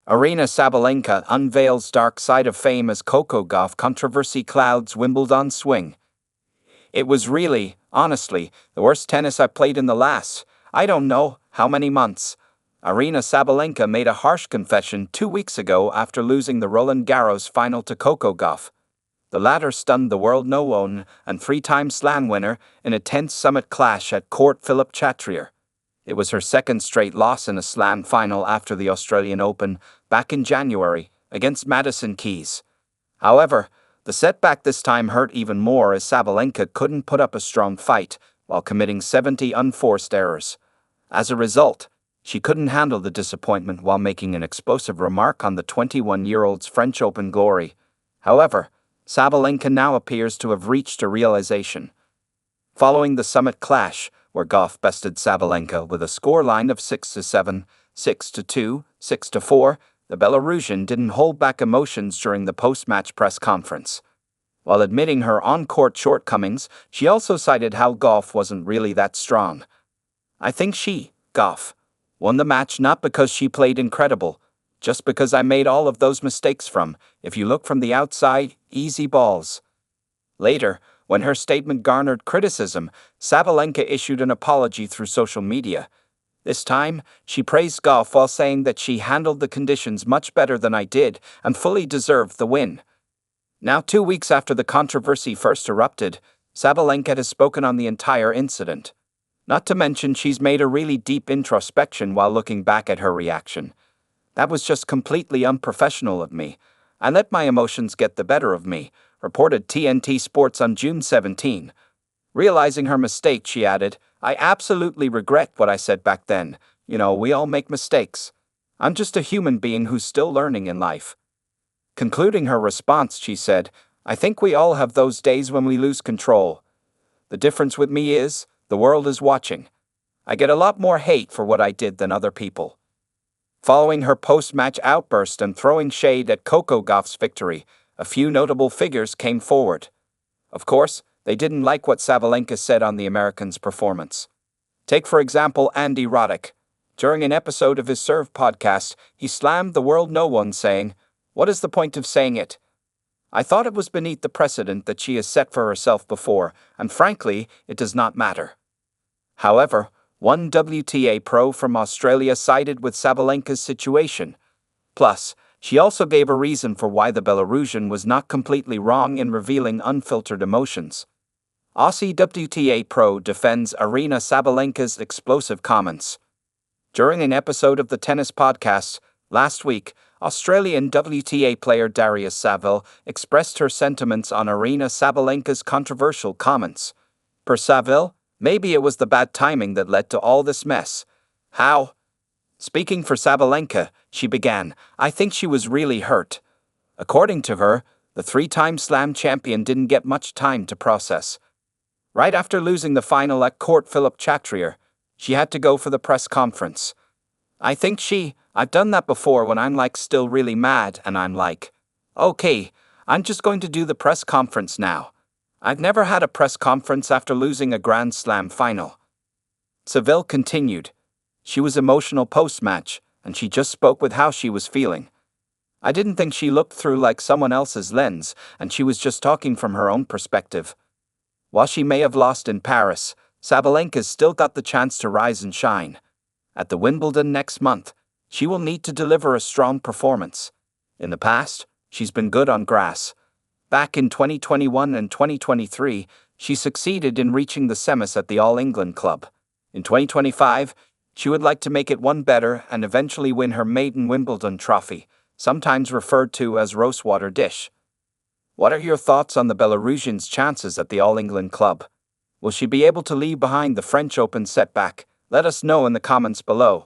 Aryna Sabalenka unveils dark side of fame as Coco Gauff controversy clouds Wimbledon swing. It was really, honestly, the worst tennis I played in the last, I don't know, how many months. Aryna Sabalenka made a harsh confession 2 weeks ago after losing the Roland Garros final to Coco Gauff. The latter stunned the World No.1 and 3-time Slam winner in a tense summit clash at Court Philippe-Chatrier. It was her second straight loss in a Slam final after the Australian Open back in January against Madison Keys. However, the setback this time hurt even more as Sabalenka couldn't put up a strong fight while committing 70 unforced errors. As a result, she couldn't handle the disappointment while making an explosive remark on the 21-year-old's French Open glory. However, Sabalenka now appears to have reached a realization. Following the summit clash, where Gauff bested Sabalenka with a scoreline of 6-7, 6-2, 6-4, the Belarusian didn't hold back emotions during the post-match press conference. While admitting her on-court shortcomings, she also cited how Gauff wasn't really that strong. "I think Gauff, won the match not because she played incredible, just because I made all of those mistakes from, if you look from the outside, easy balls." Later, when her statement garnered criticism, Sabalenka issued an apology through social media. This time, she praised Gauff while saying that she handled the conditions much better than I did and fully deserved the win. Now 2 weeks after the controversy first erupted, Sabalenka has spoken on the entire incident. Not to mention she's made a really deep introspection while looking back at her reaction. "That was just completely unprofessional of me. I let my emotions get the better of me," reported TNT Sports on June 17. Realizing her mistake, she added, "I absolutely regret what I said back then. We all make mistakes. I'm just a human being who's still learning in life." Concluding her response, she said, "I think we all have those days when we lose control. The difference with me is, the world is watching. I get a lot more hate for what I did than other people." Following her post-match outburst and throwing shade at Coco Gauff's victory, a few notable figures came forward. Of course, they didn't like what Sabalenka said on the American's performance. Take, for example, Andy Roddick. During an episode of his Serve podcast, he slammed the World No.1 saying, "What is the point of saying it? I thought it was beneath the precedent that she has set for herself before, and frankly, it does not matter." However, one WTA pro from Australia sided with Sabalenka's situation. Plus, she also gave a reason for why the Belarusian was not completely wrong in revealing unfiltered emotions. Aussie WTA pro defends Aryna Sabalenka's explosive comments. During an episode of the tennis podcast last week, Australian WTA player Aryna Sabalenka expressed her sentiments on Aryna Sabalenka's controversial comments. Per Sabalenka, maybe it was the bad timing that led to all this mess. How? Speaking for Sabalenka, she began, "I think she was really hurt." According to her, the 3-time Slam champion didn't get much time to process. Right after losing the final at Court Philippe-Chatrier, she had to go for the press conference. "I think I've done that before when I'm still really mad and I'm like, okay, I'm just going to do the press conference now. I've never had a press conference after losing a Grand Slam final." Sabalenka continued. She was emotional post-match, and she just spoke with how she was feeling. "I didn't think she looked through someone else's lens, and she was just talking from her own perspective." While she may have lost in Paris, Sabalenka's still got the chance to rise and shine. At the Wimbledon next month, she will need to deliver a strong performance. In the past, she's been good on grass. Back in 2021 and 2023, she succeeded in reaching the semis at the All England Club. In 2025, she would like to make it one better and eventually win her maiden Wimbledon trophy, sometimes referred to as Rosewater Dish. What are your thoughts on the Belarusian's chances at the All England Club? Will she be able to leave behind the French Open setback? Let us know in the comments below.